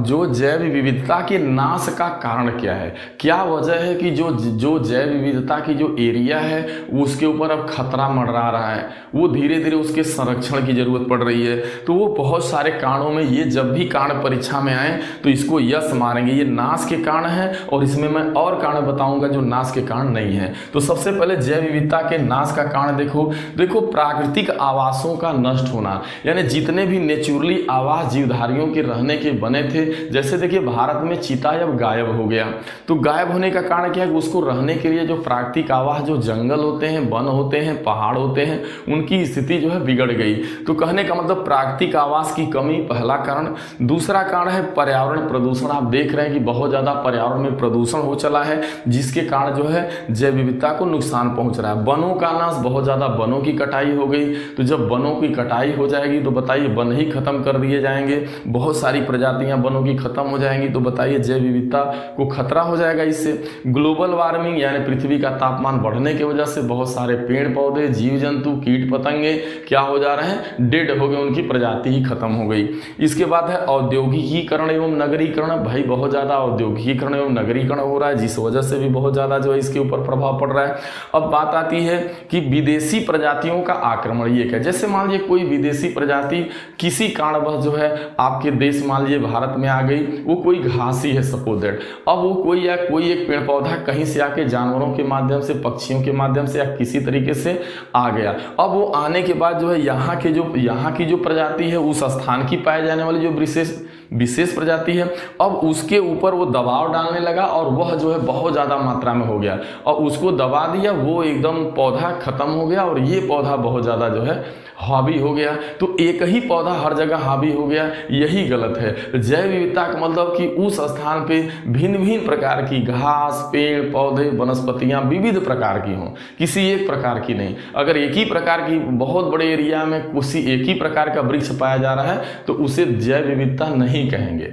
जो जैव विविधता के नाश का कारण क्या है, क्या वजह है कि जो जैव विविधता की जो एरिया है वो उसके ऊपर अब खतरा मंडरा रहा है, वो धीरे धीरे उसके संरक्षण की जरूरत पड़ रही है। तो वो बहुत सारे कारणों में, ये जब भी कारण परीक्षा में आए तो इसको यस मारेंगे, ये नाश के कारण है, और इसमें मैं और कारण बताऊंगा जो नाश के कारण नहीं है। तो सबसे पहले जैव विविधता के नाश का कारण देखो प्राकृतिक आवासों का नष्ट होना, यानी जितने भी नेचुरली आवास जीवधारियों के रहने के बने थे, जैसे देखिए भारत में चीता अब गायब हो गया, तो गायब होने का कारण क्या है? उसको रहने के लिए जो प्राकृतिक आवास, जो जंगल होते हैं, वन होते हैं, पहाड़ होते हैं, उनकी स्थिति जो है बिगड़ गई। तो कहने का मतलब प्राकृतिक आवास की कमी पहला कारण। दूसरा कारण है पर्यावरण प्रदूषण। आप देख रहे हैं कि बहुत ज़्यादा पर्यावरण में प्रदूषण हो चला है, जिसके कारण जो है जैव विविधता को नुकसान पहुंच रहा है। वनों का नाश, बहुत ज़्यादा वनों की कटाई हो गई। तो जब वनों की कटाई हो जाएगी तो बताइए वन ही खत्म कर दिए जाएंगे, बहुत सारी प्रजातियां वनों की खत्म हो जाएंगी, तो बताइए जैव विविधता को खतरा हो जाएगा। इससे ग्लोबल वार्मिंग यानी पृथ्वी का तापमान बढ़ने की वजह से बहुत सारे पेड़ पौधे, जीव जंतु, कीट पतंगे क्या हो जा रहे हैं? डेड हो गए, उनकी प्रजाति ही खत्म हो गई। इसके बाद है औद्योगिकीकरण एवं नगरीकरण। भाई बहुत ज़्यादा औद्योगिकीकरण एवं नगरीकरण हो रहा है, जिस वजह से भी बहुत ज़्यादा जो है इसके ऊपर प्रभाव पड़ रहा है। अब बात आती है कि विदेशी प्रजातियों का आक्रमण। ये क्या? जैसे मान लीजिए कोई विदेशी प्रजाति किसी कारणवश जो है आपके देश, मान लीजिए भारत में आ गई, वो कोई घासी है सपोज दैट, अब वो कोई एक पेड़ पौधा कहीं से आके जानवरों के माध्यम से, पक्षियों के माध्यम से या किसी तरीके से आ गया। अब वो आने के बाद जो है यहाँ की जो प्रजाति है, उस स्थान की पाए जाने वाली जो विशेष प्रजाति है, अब उसके ऊपर वो दबाव डालने लगा और वह जो है बहुत ज़्यादा मात्रा में हो गया और उसको दबा दिया, वो एकदम पौधा खत्म हो गया और ये पौधा बहुत ज़्यादा जो है हावी हो गया। तो एक ही पौधा हर जगह हावी हो गया, यही गलत है। जैव विविधता का मतलब कि उस स्थान पे भिन्न भिन्न प्रकार की घास, पेड़ पौधे, वनस्पतियां विविध प्रकार की हों, किसी एक प्रकार की नहीं। अगर एक ही प्रकार की बहुत बड़े एरिया में किसी एक ही प्रकार का वृक्ष पाया जा रहा है तो उसे जैव विविधता नहीं कहेंगे।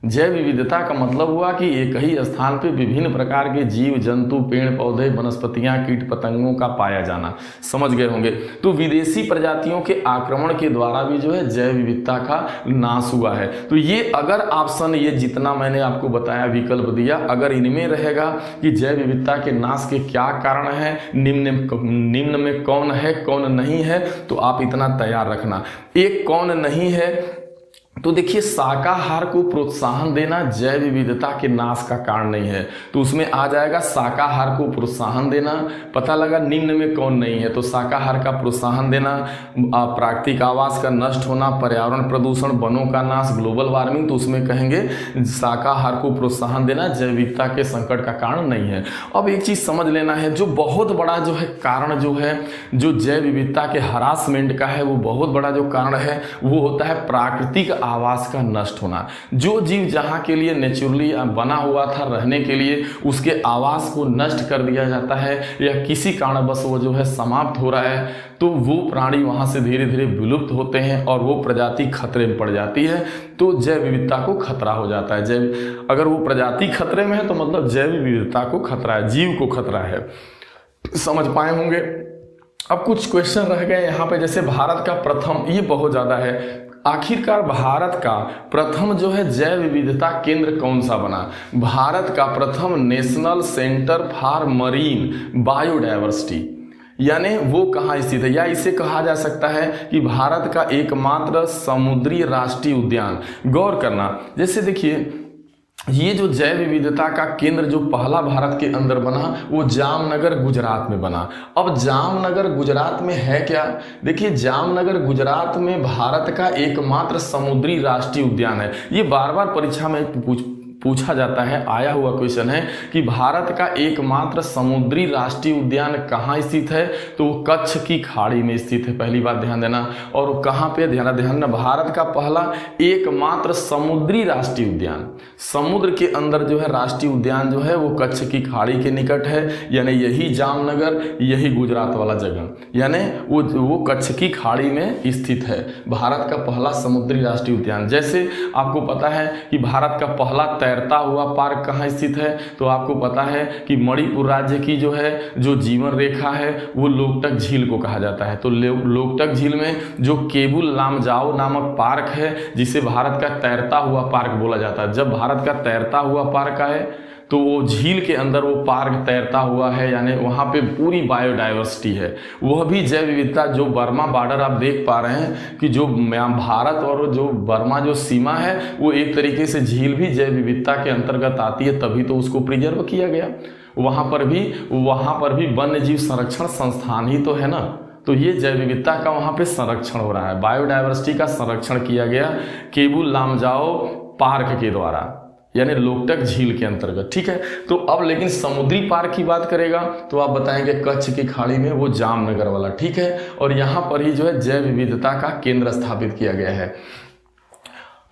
जैव विविधता का मतलब हुआ कि एक ही स्थान पे विभिन्न प्रकार के जीव जंतु, पेड़ पौधे, वनस्पतियां, कीट पतंगों का पाया जाना। समझ गए होंगे। तो विदेशी प्रजातियों के आक्रमण के द्वारा भी जो है जैव विविधता का नाश हुआ है। तो ये अगर ऑप्शन, ये जितना मैंने आपको बताया, विकल्प दिया, अगर इनमें रहेगा कि जैव विविधता के नाश के क्या कारण है, निम्न में कौन है कौन नहीं है, तो आप इतना तैयार रखना। एक कौन नहीं है तो देखिए शाकाहार को प्रोत्साहन देना जैव विविधता के नाश का कारण नहीं है, तो उसमें आ जाएगा शाकाहार को प्रोत्साहन देना। पता लगा निम्न में कौन नहीं है, तो शाकाहार का प्रोत्साहन देना, प्राकृतिक आवास का नष्ट होना, पर्यावरण प्रदूषण, वनों का नाश, ग्लोबल वार्मिंग, तो उसमें कहेंगे शाकाहार को प्रोत्साहन देना जैव विविधता के संकट का कारण नहीं है। अब एक चीज समझ लेना है, जो बहुत बड़ा जो है कारण जो है जो जैव विविधता के हरासमेंट का है, वो बहुत बड़ा जो कारण है वो होता है प्राकृतिक आवास का नष्ट होना। जो जीव जहां के लिए नेचुरली बना हुआ था रहने के लिए, उसके आवास को नष्ट कर दिया जाता है या किसी कारणवश वो जो है समाप्त हो रहा है, तो वो प्राणी वहां से धीरे धीरे विलुप्त होते हैं और वो प्रजाति खतरे में पड़ जाती है। तो जैव विविधता को खतरा हो जाता है। अगर वो प्रजाति खतरे में है तो मतलब जैव विविधता को खतरा है, जीव को खतरा है। समझ पाए होंगे। अब कुछ क्वेश्चन रह गए यहाँ पे, जैसे भारत का प्रथम, ये बहुत ज्यादा है, आखिरकार भारत का प्रथम जो है जैव विविधता केंद्र कौन सा बना? भारत का प्रथम national centre for marine biodiversity, यानी वो कहाँ स्थित है, या इसे कहा जा सकता है कि भारत का एकमात्र समुद्री राष्ट्रीय उद्यान। गौर करना, जैसे देखिए ये जो जैव विविधता का केंद्र जो पहला भारत के अंदर बना वो जामनगर गुजरात में बना। अब जामनगर गुजरात में है क्या? देखिए जामनगर गुजरात में भारत का एकमात्र समुद्री राष्ट्रीय उद्यान है। ये बार बार परीक्षा में पूछा जाता है, आया हुआ क्वेश्चन है कि भारत का एकमात्र समुद्री राष्ट्रीय उद्यान कहाँ स्थित है, तो वो कच्छ की खाड़ी में स्थित है। पहली बात ध्यान देना। और वो कहाँ पे, ध्यान देना, भारत का पहला एकमात्र समुद्री राष्ट्रीय उद्यान, समुद्र के अंदर जो है राष्ट्रीय उद्यान जो है वो कच्छ की खाड़ी के निकट है, यानी यही जामनगर, यही गुजरात वाला जगह, यानी वो कच्छ की खाड़ी में स्थित है भारत का पहला समुद्री राष्ट्रीय उद्यान। जैसे आपको पता है कि भारत का पहला तैरता हुआ पार्क कहाँ स्थित है, तो आपको पता है कि मणिपुर राज्य की जो है जो जीवन रेखा है वो लोकटक झील को कहा जाता है। तो लोकटक झील में जो केबुल लामजाओ नामक पार्क है, जिसे भारत का तैरता हुआ पार्क बोला जाता है। जब भारत का तैरता हुआ पार्क है तो वो झील के अंदर वो पार्क तैरता हुआ है, यानी वहाँ पे पूरी बायोडाइवर्सिटी है। वह भी जैव विविधता, जो बर्मा बॉर्डर आप देख पा रहे हैं कि जो भारत और जो बर्मा जो सीमा है वो एक तरीके से झील भी जैव विविधता के अंतर्गत आती है, तभी तो उसको प्रिजर्व किया गया। वहाँ पर भी वन्य जीव संरक्षण संस्थान ही तो है ना, तो ये जैव विविधता का वहाँ पे संरक्षण हो रहा है, बायोडायवर्सिटी का संरक्षण किया गया केबुल लामजाओ पार्क के द्वारा, यानी लोकटक झील के अंतर्गत। ठीक है, तो अब लेकिन समुद्री पार्क की बात करेगा तो आप बताएंगे कच्छ की खाड़ी में वो जामनगर वाला। ठीक है, और यहाँ पर ही जो है जैव विविधता का केंद्र स्थापित किया गया है।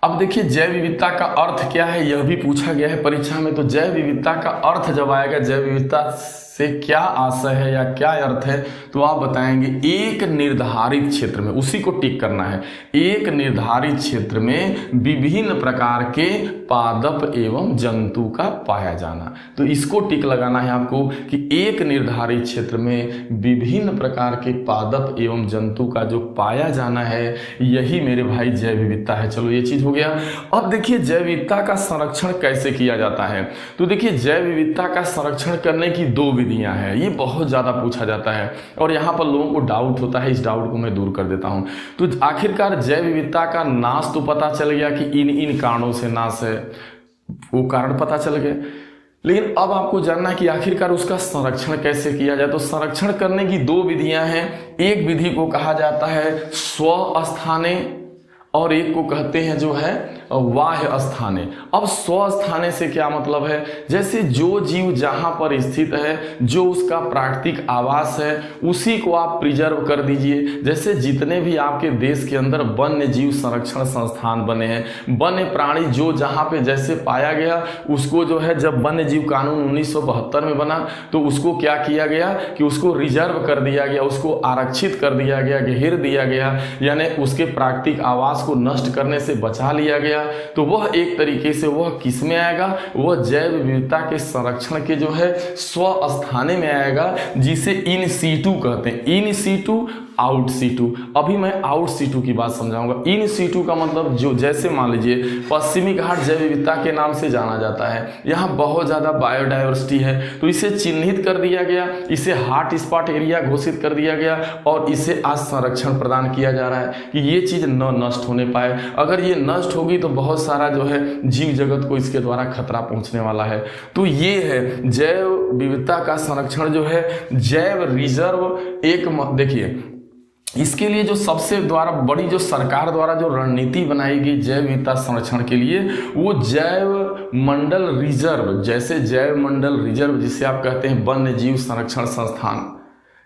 अब देखिए जैव विविधता का अर्थ क्या है, यह भी पूछा गया है परीक्षा में। तो जैव विविधता का अर्थ जब आएगा, जैव विविधता से क्या आशय है या क्या अर्थ है, तो आप बताएंगे एक निर्धारित क्षेत्र में, उसी को टिक करना है, एक निर्धारित क्षेत्र में विभिन्न प्रकार के पादप एवं जंतु का पाया जाना। तो इसको टिक लगाना है आपको कि एक निर्धारित क्षेत्र में विभिन्न प्रकार के पादप एवं जंतु का जो पाया जाना है, यही मेरे भाई जैव विविधता है। चलो ये चीज हो गया। अब देखिए जैव विविधता का संरक्षण कैसे किया जाता है। तो देखिए जैव विविधता का संरक्षण करने की दो विधियां हैं, ये बहुत ज्यादा पूछा जाता है और यहाँ पर लोगों को डाउट होता है, इस डाउट को मैं दूर कर देता हूँ। तो आखिरकार जैव विविधता का नाश तो पता चल गया कि इन कारणों से नाश है, वो कारण पता चल गए, लेकिन अब आपको जानना है कि आखिरकार उसका संरक्षण कैसे किया जाए। तो संरक्षण करने की दो विधियां हैं, एक विधि को कहा जाता है स्वस्थाने और एक को कहते हैं जो है बाह्य स्थाने। अब स्वस्थाने से क्या मतलब है, जैसे जो जीव जहां पर स्थित है, जो उसका प्राकृतिक आवास है, उसी को आप प्रिजर्व कर दीजिए। जैसे जितने भी आपके देश के अंदर वन्य जीव संरक्षण संस्थान बने हैं, वन्य प्राणी जो जहां पे जैसे पाया गया, उसको जो है जब वन्य जीव कानून 1972 में बना तो उसको क्या किया गया कि उसको रिजर्व कर दिया गया, उसको आरक्षित कर दिया गया, घेर दिया गया, यानी उसके प्राकृतिक आवास को नष्ट करने से बचा लिया गया। तो वह एक तरीके से वह किस में आएगा, वह जैव विविधता के संरक्षण के जो है स्वस्थाने में आएगा, जिसे इन सीटू कहते हैं। In situ out situ. अभी मैं आउट सीटू की बात समझाऊंगा। इन सीटू का मतलब जो, जैसे मान लीजिए पश्चिमी घाट जैव विविधता के नाम से जाना जाता है, यहाँ बहुत ज्यादा बायोडायवर्सिटी है, तो इसे चिन्हित कर दिया गया, इसे हॉट स्पॉट एरिया घोषित कर दिया गया और इसे आज संरक्षण प्रदान किया जा रहा है कि ये चीज न नष्ट होने पाए। अगर ये नष्ट होगी तो बहुत सारा जो है जीव जगत को इसके द्वारा खतरा पहुंचने वाला है। तो ये है जैव विविधता का संरक्षण जो है जैव रिजर्व। एक देखिए इसके लिए जो सबसे द्वारा बड़ी जो सरकार द्वारा जो रणनीति बनाई गई जैव विविधता संरक्षण के लिए, वो जैव मंडल रिजर्व, जैसे जैव मंडल रिजर्व जिसे आप कहते हैं वन्य जीव संरक्षण संस्थान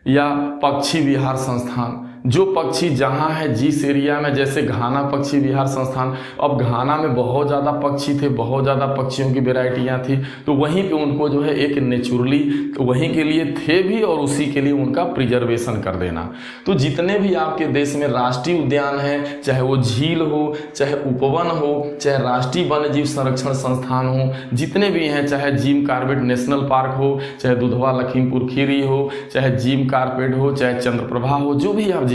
या पक्षी विहार संस्थान, जो पक्षी जहाँ है जिस एरिया में, जैसे घाना पक्षी विहार संस्थान, अब घाना में बहुत ज़्यादा पक्षी थे, बहुत ज़्यादा पक्षियों की वेराइटियाँ थी, तो वहीं पे उनको जो है एक नेचुरली तो वहीं के लिए थे भी और उसी के लिए उनका प्रिजर्वेशन कर देना। तो जितने भी आपके देश में राष्ट्रीय उद्यान है, चाहे वो झील हो, चाहे उपवन हो, चाहे राष्ट्रीय वन्य जीव संरक्षण संस्थान हो, जितने भी हैं, चाहे जिम कॉर्बेट नेशनल पार्क हो, चाहे दुधवा लखीमपुर खीरी हो, चाहे जिम कॉर्बेट हो, चाहे चंद्रप्रभा हो, जो भी आप जीव,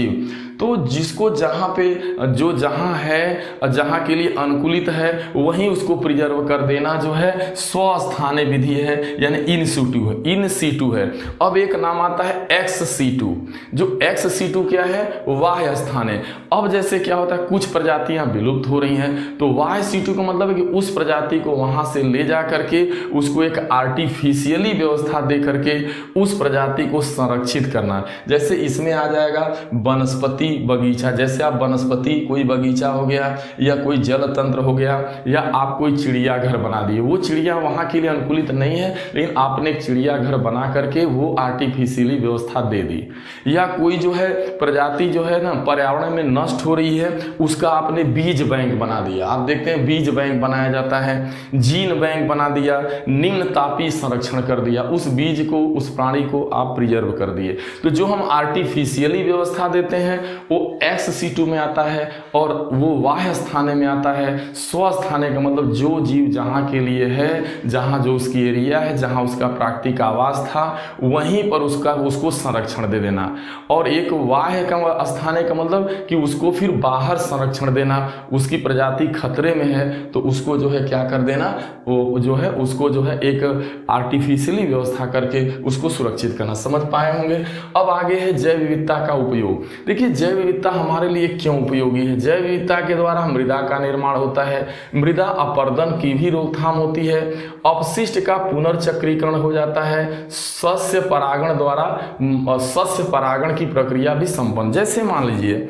तो जिसको जहाँ पे जो जहाँ है, जहाँ के लिए अनुकूलित है, वहीं उसको प्रिजर्व कर देना जो है स्वस्थाने विधि है, यानी इन सीटू है, इन सीटू है। अब एक नाम आता है एक्स सीटू, जो एक्स सीटू क्या है, वाह्य स्थाने। अब जैसे क्या होता है, कुछ प्रजातियां विलुप्त हो रही हैं, तो वाह्य सीटू का मतलब है कि उस प्रजाति को वहां से ले जा करके उसको एक आर्टिफिशियली व्यवस्था दे करके उस प्रजाति को संरक्षित करना। जैसे इसमें आ जाएगा वनस्पति बगीचा, जैसे आप वनस्पति कोई बगीचा हो गया या कोई जल तंत्र हो गया, या आप कोई चिड़ियाघर बना दिए, वो चिड़िया वहां के लिए अनुकूलित नहीं है, लेकिन आपने एक चिड़ियाघर बना करके वो आर्टिफिशियली व्यवस्था दे दी। या कोई जो है प्रजाति जो है ना पर्यावरण में नष्ट हो रही है, उसका आपने बीज बैंक बना दिया। आप देखते हैं बीज बैंक बनाया जाता है, जीन बैंक बना दिया, निम्न तापीय संरक्षण कर दिया, उस बीज को, उस प्राणी को आप प्रिजर्व कर दिए। तो जो हम आर्टिफिशियली व्यवस्था देते हैं वो एक्स-सीटू में आता है और वो वाह्य स्थाने में आता है। स्वस्थाने का मतलब जो जीव जहाँ के लिए है, जहाँ जो उसकी एरिया है, जहाँ उसका प्राकृतिक आवास था, वहीं पर उसको संरक्षण दे देना। और एक वाह्य का स्थाने का मतलब कि उसको फिर बाहर संरक्षण देना, उसकी प्रजाति खतरे में है तो उसको जो है क्या कर देना, वो जो है उसको जो है एक आर्टिफिशियली व्यवस्था करके उसको सुरक्षित करना। समझ पाए होंगे। अब आगे है जैव विविधता का उपयोग। देखिए जैव विविधता हमारे लिए क्यों उपयोगी है। जैव विविधता के द्वारा मृदा का निर्माण होता है, मृदा अपरदन की भी रोकथाम होती है, अपशिष्ट का पुनर्चक्रीकरण हो जाता है, सस्य परागण द्वारा सस्य परागण की प्रक्रिया भी संपन्न। जैसे मान लीजिए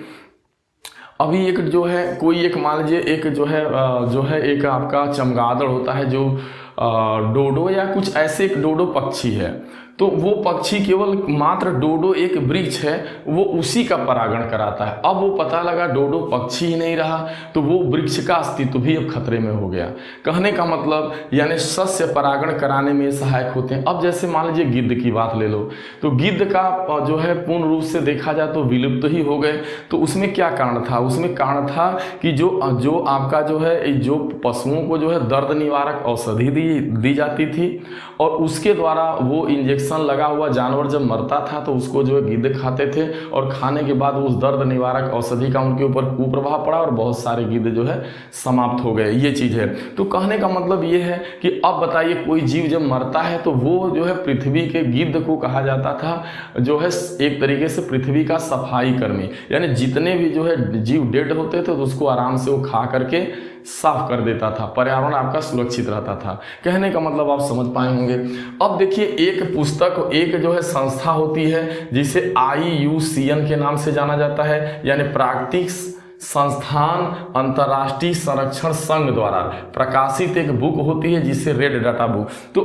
अभी एक जो है कोई एक मान लीजिए एक जो है एक आपका चमगादड़ होता है जो डोडो या कुछ ऐसे एक डोडो पक्षी है, तो वो पक्षी केवल मात्र डोडो एक वृक्ष है, वो उसी का परागण कराता है। अब वो पता लगा डोडो पक्षी ही नहीं रहा, तो वो वृक्ष का अस्तित्व भी अब खतरे में हो गया। कहने का मतलब यानी सस्य परागण कराने में सहायक होते हैं। अब जैसे मान लीजिए गिद्ध की बात ले लो, तो गिद्ध का जो है पूर्ण रूप से देखा जाए तो विलुप्त ही हो गए। तो उसमें क्या कारण था? उसमें कारण था कि जो आपका जो है जो पशुओं को जो है दर्द निवारक औषधि दी जाती थी, और उसके द्वारा वो इंजेक्शन लगा हुआ जानवर जब मरता था तो उसको जो है गिद्ध खाते थे, और खाने के बाद उस दर्द निवारक औषधि का उनके ऊपर कुप्रभाव पड़ा और बहुत सारे गिद्ध जो है समाप्त हो गए। ये चीज़ है। तो कहने का मतलब ये है कि अब बताइए कोई जीव जब मरता है तो वो जो है पृथ्वी के गिद्ध को कहा जाता था जो है एक तरीके से पृथ्वी का सफाई कर्मी, यानी जितने भी जो है जीव डेड होते थे तो उसको आराम से वो खा करके साफ कर देता था, पर्यावरण आपका सुरक्षित रहता था। कहने का मतलब आप समझ पाए होंगे। अब देखिए एक पुस्तक एक जो है संस्था होती है जिसे IUCN के नाम से जाना जाता है, यानी प्राकृतिक संस्थान अंतर्राष्ट्रीय संरक्षण संघ द्वारा प्रकाशित एक बुक होती है जिसे रेड डाटा बुक। तो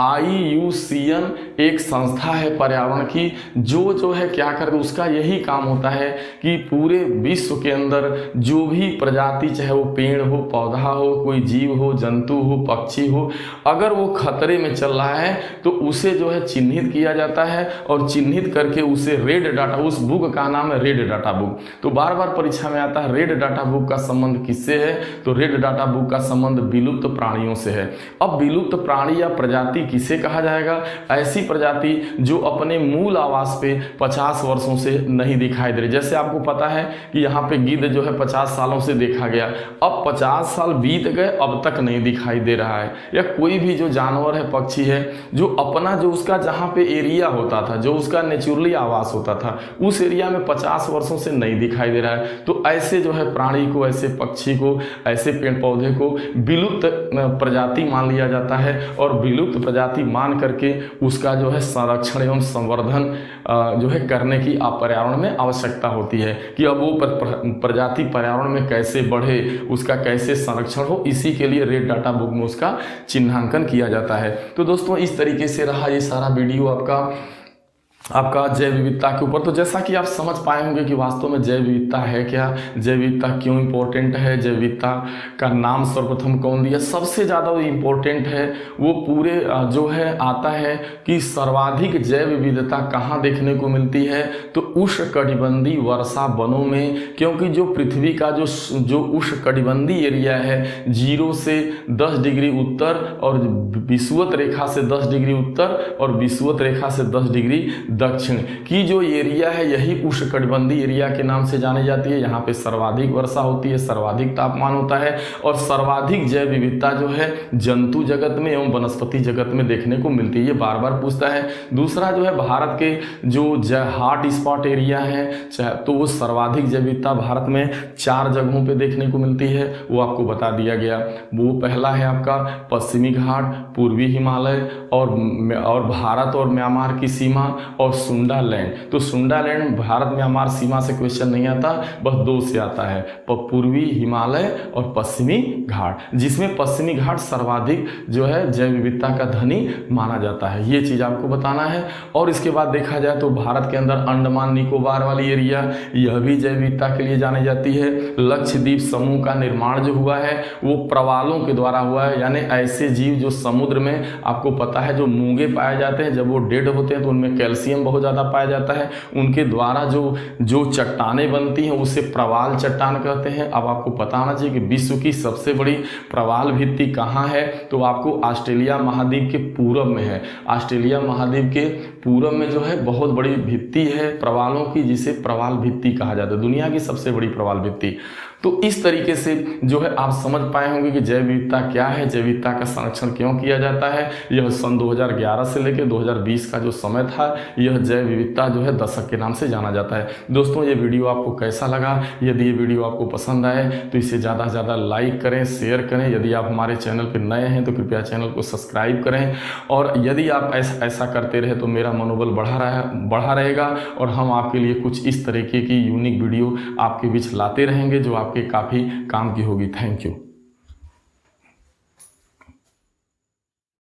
IUCN एक संस्था है पर्यावरण की जो है क्या करती, उसका यही काम होता है कि पूरे विश्व के अंदर जो भी प्रजाति, चाहे वो पेड़ हो, पौधा हो, कोई जीव हो, जंतु हो, पक्षी हो, अगर वो खतरे में चल रहा है तो उसे जो है चिन्हित किया जाता है, और चिन्हित करके उसे रेड डाटा, उस बुक का नाम है रेड डाटा बुक। तो बार बार परीक्षा में आता है रेड डाटा बुक का संबंध किससे है? तो रेड डाटा बुक का संबंध विलुप्त प्राणियों से है। अब विलुप्त प्राणी या प्रजाति किसे कहा जाएगा? ऐसी प्रजाति जो अपने मूल आवास पे 50 वर्षों से नहीं दिखाई दे रही। जैसे आपको पता है कि यहाँ पे गिद्ध जो है 50 सालों से देखा गया, अब 50 साल बीत गए, अब तक नहीं दिखाई दे रहा है। या कोई भी जो जानवर है, पक्षी है, जो अपना जो उसका जहाँ पे एरिया होता था, जो उसका नेचुरली आवास होता था, उस एरिया में 50 वर्षों से नहीं दिखाई दे रहा है। तो ऐसे जो है प्राणी को, ऐसे पक्षी को, ऐसे पेड़ पौधे को विलुप्त प्रजाति मान लिया जाता है, और विलुप्त प्रजाति मान करके उसका जो है संरक्षण एवं संवर्धन जो है करने की पर्यावरण में आवश्यकता होती है कि अब वो प्रजाति पर्यावरण में कैसे बढ़े, उसका कैसे संरक्षण हो। इसी के लिए रेड डाटा बुक में उसका चिन्हांकन किया जाता है। तो दोस्तों इस तरीके से रहा ये सारा वीडियो आपका जैव विविधता के ऊपर। तो जैसा कि आप समझ पाए होंगे कि वास्तव में जैव विविधता है क्या, जैव विविधता क्यों इंपॉर्टेंट है, जैव विविधता का नाम सर्वप्रथम कौन दिया। सबसे ज़्यादा इंपॉर्टेंट है वो पूरे जो है आता है कि सर्वाधिक जैव विविधता कहाँ देखने को मिलती है, तो उष्णकटिबंधीय वर्षा वनों में। क्योंकि जो पृथ्वी का जो उष्णकटिबंधीय एरिया है 0 से 10 डिग्री उत्तर और विषुवत रेखा से 10 डिग्री उत्तर और विषुवत रेखा से 10 डिग्री दक्षिण की जो एरिया है, यही उष्णकटिबंधीय एरिया के नाम से जानी जाती है। यहाँ पे सर्वाधिक वर्षा होती है, सर्वाधिक तापमान होता है, और सर्वाधिक जैव विविधता जो है जंतु जगत में एवं वनस्पति जगत में देखने को मिलती है। ये बार बार पूछता है। दूसरा जो है भारत के जो हॉट स्पॉट एरिया है, तो वो सर्वाधिक जैव विविधता भारत में 4 जगहों पे देखने को मिलती है, वो आपको बता दिया गया। वो पहला है आपका पश्चिमी घाट, पूर्वी हिमालय और भारत और म्यांमार की सीमा, और सुंडालैंड। तो सुंडालैंड भारत म्यांमार सीमा से क्वेश्चन नहीं आता, बस 2 से आता है, पूर्वी हिमालय और पश्चिमी घाट, जिसमें पश्चिमी घाट सर्वाधिक जो है जैव विविधता का धनी माना जाता है। ये चीज़ आपको बताना है। और इसके बाद देखा जाए तो भारत के अंदर अंडमान निकोबार वाली एरिया, यह भी जैव विविधता के लिए जानी जाती है। लक्षद्वीप समूह का निर्माण जो हुआ है वो प्रवालों के द्वारा हुआ है, यानी ऐसे जीव जो समुद्र में आपको पता है जो मूंगे पाए जाते हैं, जब वो डेड होते हैं तो उनमें कैल्शियम बहुत ज़्यादा पाया जाता है, उनके द्वारा जो चट्टानें बनती हैं उसे प्रवाल चट्टान कहते हैं। अब आपको पता होना चाहिए कि विश्व की सबसे बड़ी प्रवाल भित्ति कहाँ है, तो आपको ऑस्ट्रेलिया महाद्वीप के पूरब में है। ऑस्ट्रेलिया महाद्वीप के पूरब में जो है बहुत बड़ी भित्ति है प्रवालों की, जिसे प्रवाल भित्ति कहा जाता है, दुनिया की सबसे बड़ी प्रवाल भित्ति। तो इस तरीके से जो है आप समझ पाए होंगे कि जैव विविधता क्या है, जैव विविधता का संरक्षण क्यों किया जाता है। यह सन 2011 से लेकर 2020 का जो समय था, यह जैव विविधता जो है दशक के नाम से जाना जाता है। दोस्तों, ये वीडियो आपको कैसा लगा? यदि ये वीडियो आपको पसंद आए तो इसे ज़्यादा से ज़्यादा लाइक करें, शेयर करें। यदि आप हमारे चैनल पर नए हैं तो कृपया चैनल को सब्सक्राइब करें, और यदि आप ऐसा करते रहे तो मेरा मनोबल बढ़ा रहेगा, और हम आपके लिए कुछ इस तरीके की यूनिक वीडियो आपके बीच लाते रहेंगे जो आपके काफ़ी काम की होगी। Thank you.